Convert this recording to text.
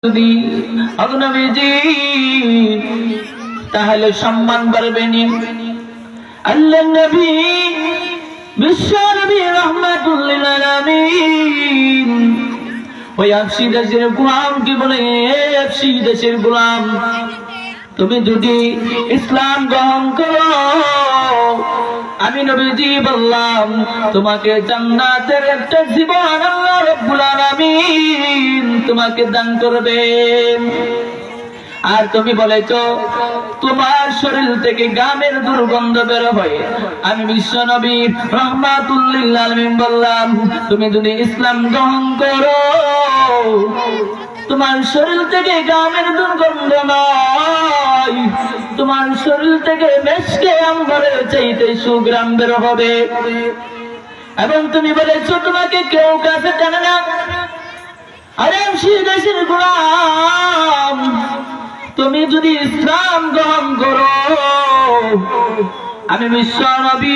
যদি নবীজি তাহলে সম্মান বাড়বেনি। আল্লাহ নবী বিশ্ব নবী রাহমাতুল লিল আলামিন ওই আফসি দেশের গোলাম কি বলে, আফসি দেশের গোলাম তুমি যদি ইসলাম গ্রহণ করো, আমি নবীজি বললাম তোমাকে জান্নাতের একটা জীবন আল্লাহ রাব্বুল আলামিন তোমাকে দান করবেন। আর তুমি বলেছো তোমার শরীর থেকে গামের দুর্গন্ধ বের হয়, আমি বিশ্ব নবী রাহমাতুল লিল আলামিন বললাম তুমি যদি ইসলাম গ্রহণ করো, তোমার শরীর থেকে গামের দুর্গন্ধ নয়, তোমার শরীর থেকে মেশকে আম্বরের চাইতে সুগ্রাম বের হবে। এবং তুমি বলেছো তোমাকে কেউ কাছে টানে না। আরে দেশের গোলাম তুমি যদি ইসলাম গ্রহণ করো, আমি বিশ্ব নবী